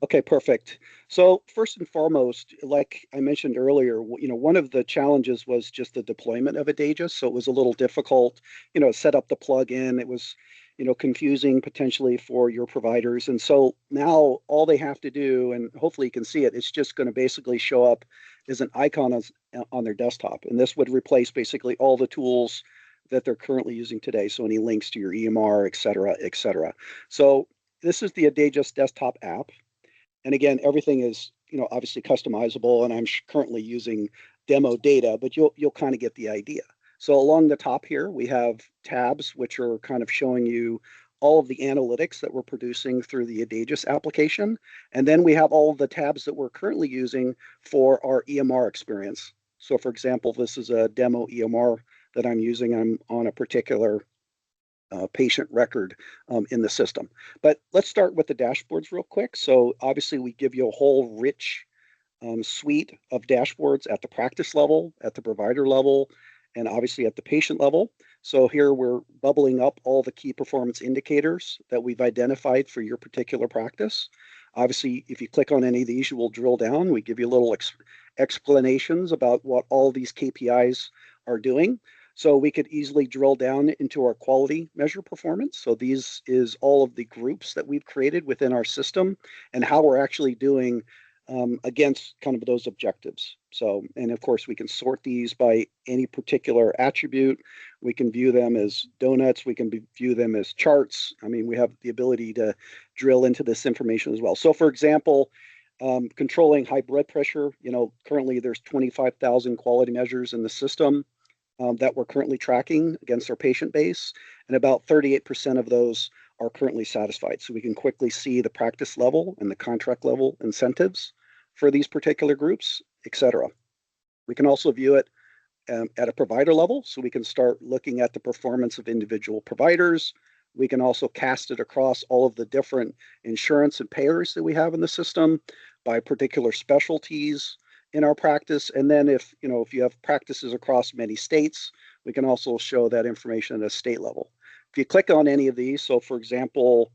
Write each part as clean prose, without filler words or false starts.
Okay, perfect. So first and foremost, like I mentioned earlier, one of the challenges was just the deployment of Adageis. So it was a little difficult, set up the plugin. It was, confusing potentially for your providers. And so now all they have to do, and hopefully you can see it, it's just going to basically show up as an icon on their desktop. And this would replace basically all the tools that they're currently using today. So any links to your EMR, et cetera, et cetera. So this is the Adageis desktop app. And again, everything is, obviously customizable, and I'm currently using demo data, but you'll kind of get the idea. So along the top here, we have tabs, which are kind of showing you all of the analytics that we're producing through the Adageis application. And then we have all of the tabs that we're currently using for our EMR experience. So for example, this is a demo EMR that I'm using. I'm on a particular patient record in the system. But let's start with the dashboards real quick. So obviously we give you a whole rich suite of dashboards at the practice level, at the provider level, and obviously at the patient level. So here we're bubbling up all the key performance indicators that we've identified for your particular practice. Obviously, if you click on any of these, you will drill down. We give you little explanations about what all these KPIs are doing. So we could easily drill down into our quality measure performance. So these is all of the groups that we've created within our system and how we're actually doing against kind of those objectives. So, and of course, we can sort these by any particular attribute. We can view them as donuts. We can view them as charts. I mean, we have the ability to drill into this information as well. So, for example, controlling high blood pressure, currently there's 25,000 quality measures in the system that we're currently tracking against our patient base, and about 38% of those are currently satisfied. So we can quickly see the practice level and the contract level incentives for these particular groups, et cetera. We can also view it at a provider level, so we can start looking at the performance of individual providers. We can also cast it across all of the different insurance and payers that we have in the system by particular specialties in our practice. And then if you have practices across many states, we can also show that information at a state level. If you click on any of these, so for example,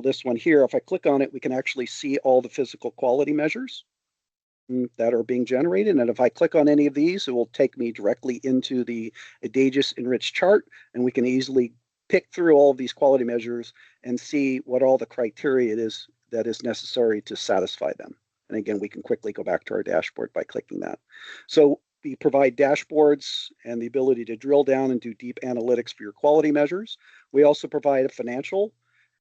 this one here, if I click on it, we can actually see all the physical quality measures that are being generated. And if I click on any of these, it will take me directly into the Adageis enriched chart, and we can easily pick through all of these quality measures and see what all the criteria it is that is necessary to satisfy them. And again, we can quickly go back to our dashboard by clicking that. So we provide dashboards and the ability to drill down and do deep analytics for your quality measures. We also provide a financial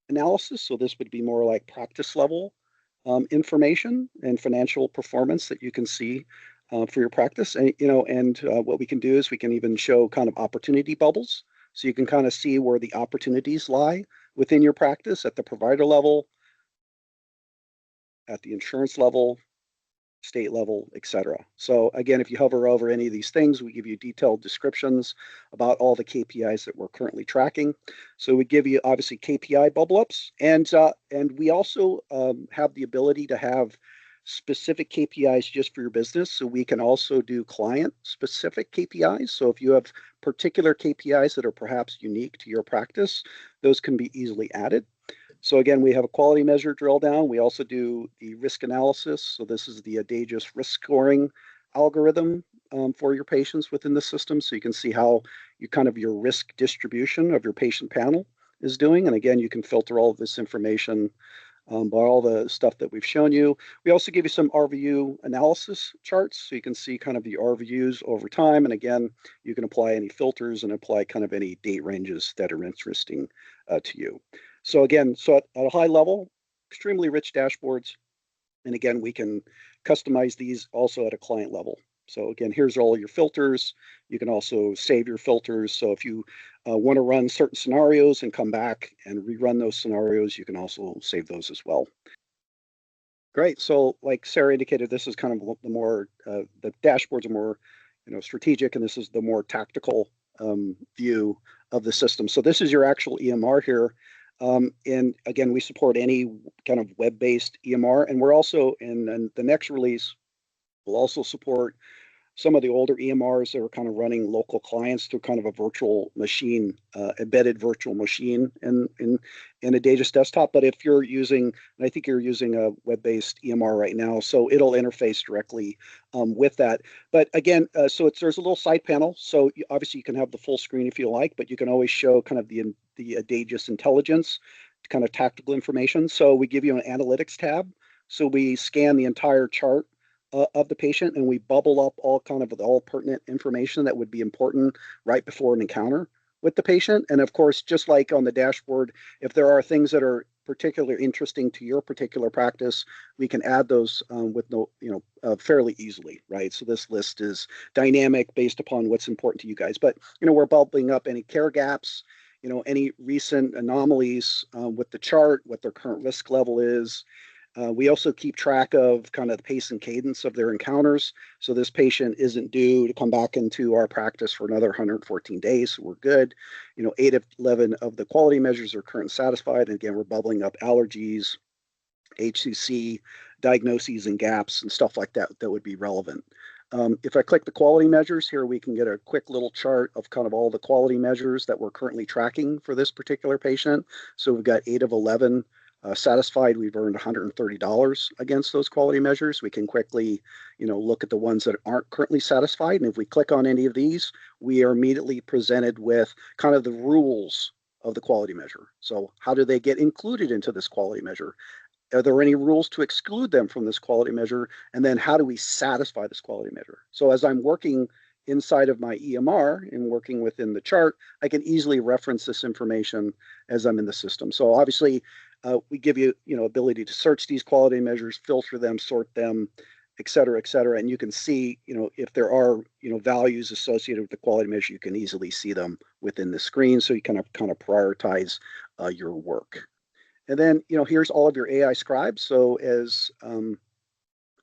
analysis. So this would be more like practice level information and financial performance that you can see for your practice. And, what we can do is we can even show kind of opportunity bubbles. So you can kind of see where the opportunities lie within your practice at the provider level, at the insurance level, state level, et cetera. So again, if you hover over any of these things, we give you detailed descriptions about all the KPIs that we're currently tracking. So we give you obviously KPI bubble ups, and we also have the ability to have specific KPIs just for your business. So we can also do client specific KPIs. So if you have particular KPIs that are perhaps unique to your practice, those can be easily added. So again, we have a quality measure drill down. We also do the risk analysis. So this is the Adageis risk scoring algorithm for your patients within the system. So you can see how your risk distribution of your patient panel is doing. And again, you can filter all of this information by all the stuff that we've shown you. We also give you some RVU analysis charts. So you can see kind of the RVUs over time. And again, you can apply any filters and apply kind of any date ranges that are interesting to you. So again, at a high level, extremely rich dashboards. And again, we can customize these also at a client level. So again, here's all your filters. You can also save your filters. So if you want to run certain scenarios and come back and rerun those scenarios, you can also save those as well. Great. So like Sarah indicated, this is kind of the more, the dashboards are more, strategic, and this is the more tactical view of the system. So this is your actual EMR here. And again, we support any kind of web-based EMR, and we're also in the next release, we'll also support some of the older EMRs that were kind of running local clients through kind of a virtual machine, embedded virtual machine in Adageis Desktop. But if you're using, and I think you're using a web-based EMR right now, so it'll interface directly with that. But again, so there's a little side panel. So obviously you can have the full screen if you like, but you can always show kind of the Adageis intelligence, kind of tactical information. So we give you an analytics tab. So we scan the entire chart of the patient, and we bubble up all pertinent information that would be important right before an encounter with the patient. And of course, just like on the dashboard, if there are things that are particularly interesting to your particular practice, we can add those fairly easily, right? So this list is dynamic based upon what's important to you guys. But we're bubbling up any care gaps, any recent anomalies with the chart, what their current risk level is. We also keep track of kind of the pace and cadence of their encounters. So this patient isn't due to come back into our practice for another 114 days. So we're good. 8 of 11 of the quality measures are current satisfied. And again, we're bubbling up allergies, HCC, diagnoses and gaps and stuff like that that would be relevant. If I click the quality measures here, we can get a quick little chart of kind of all the quality measures that we're currently tracking for this particular patient. So we've got 8 of 11 satisfied. We've earned $130 against those quality measures. We can quickly, look at the ones that aren't currently satisfied. And if we click on any of these, we are immediately presented with kind of the rules of the quality measure. So how do they get included into this quality measure? Are there any rules to exclude them from this quality measure? And then how do we satisfy this quality measure? So as I'm working inside of my EMR and working within the chart, I can easily reference this information as I'm in the system. So obviously, we give you, ability to search these quality measures, filter them, sort them, et cetera, and you can see, if there are, values associated with the quality measure, you can easily see them within the screen, so you kind of prioritize your work. And then, here's all of your AI scribes. So as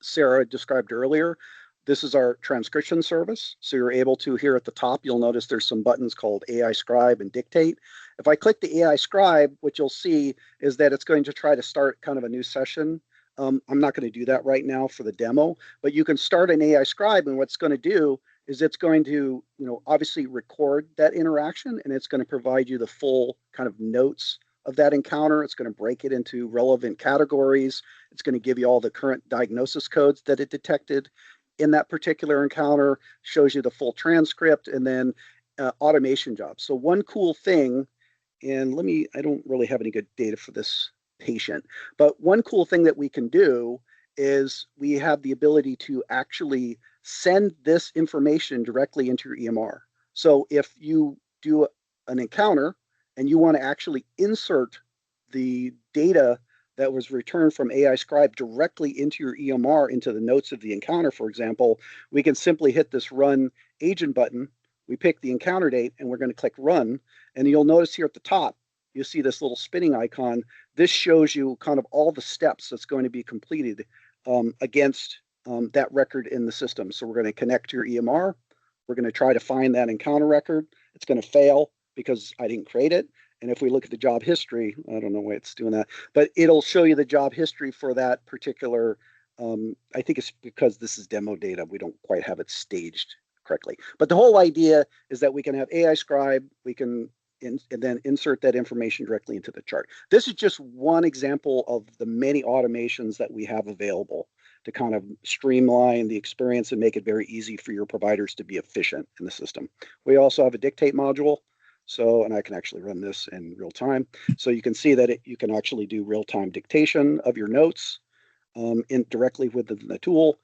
Sarah described earlier, this is our transcription service. So you're able to, here at the top, you'll notice there's some buttons called AI Scribe and Dictate. If I click the AI Scribe, what you'll see is that it's going to try to start kind of a new session. I'm not going to do that right now for the demo, but you can start an AI Scribe, and what's going to do is it's going to, obviously record that interaction, and it's going to provide you the full kind of notes of that encounter. It's going to break it into relevant categories. It's going to give you all the current diagnosis codes that it detected in that particular encounter, shows you the full transcript, and then automation jobs. So one cool thing, and I don't really have any good data for this patient, but one cool thing that we can do is we have the ability to actually send this information directly into your EMR. So if you do an encounter and you want to actually insert the data that was returned from AI Scribe directly into your EMR, into the notes of the encounter, for example, we can simply hit this Run Agent button. We pick the encounter date, and we're going to click Run. And you'll notice here at the top, you see this little spinning icon. This shows you kind of all the steps that's going to be completed against that record in the system. So we're going to connect to your EMR. We're going to try to find that encounter record. It's going to fail because I didn't create it. And if we look at the job history, I don't know why it's doing that, but it'll show you the job history for that particular. I think it's because this is demo data. We don't quite have it staged correctly. But the whole idea is that we can have AI Scribe, we can and then insert that information directly into the chart. This is just one example of the many automations that we have available to kind of streamline the experience and make it very easy for your providers to be efficient in the system. We also have a dictate module. So, and I can actually run this in real time. So you can see that you can actually do real-time dictation of your notes directly within the tool.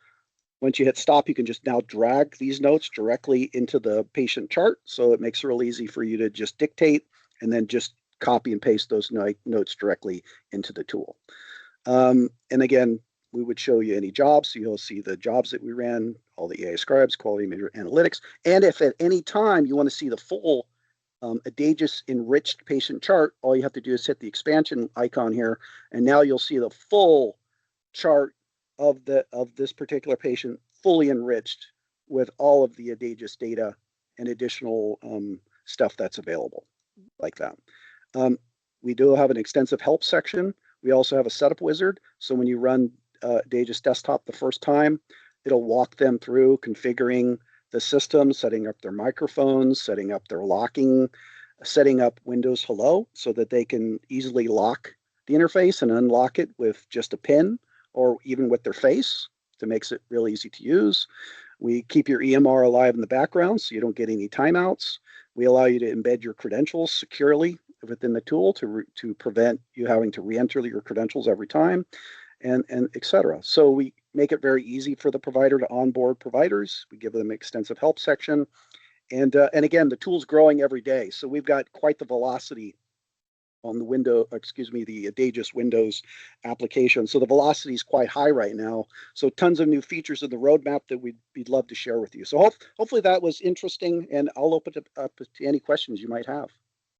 Once you hit stop, you can just now drag these notes directly into the patient chart. So it makes it real easy for you to just dictate and then just copy and paste those notes directly into the tool. And again, we would show you any jobs. So you'll see the jobs that we ran, all the AI scribes, quality measure analytics. And if at any time you want to see the full Adageis enriched patient chart, all you have to do is hit the expansion icon here, and now you'll see the full chart of this particular patient, fully enriched with all of the Adageis data and additional stuff that's available, like that. We do have an extensive help section. We also have a setup wizard. So when you run Adageis Desktop the first time, It'll walk them through configuring the system, setting up their microphones, setting up their locking, setting up Windows Hello so that they can easily lock the interface and unlock it with just a pin or even with their face. That makes it really easy to use. We keep your EMR alive in the background so you don't get any timeouts. We allow you to embed your credentials securely within the tool to prevent you having to re-enter your credentials every time, and et cetera. So we make it very easy for the provider to onboard providers. We give them an extensive help section. And again, the tool's growing every day. So we've got quite the velocity on the the Adageis Windows application. So the velocity is quite high right now. So tons of new features in the roadmap that we'd love to share with you. So hopefully that was interesting, and I'll open it up to any questions you might have.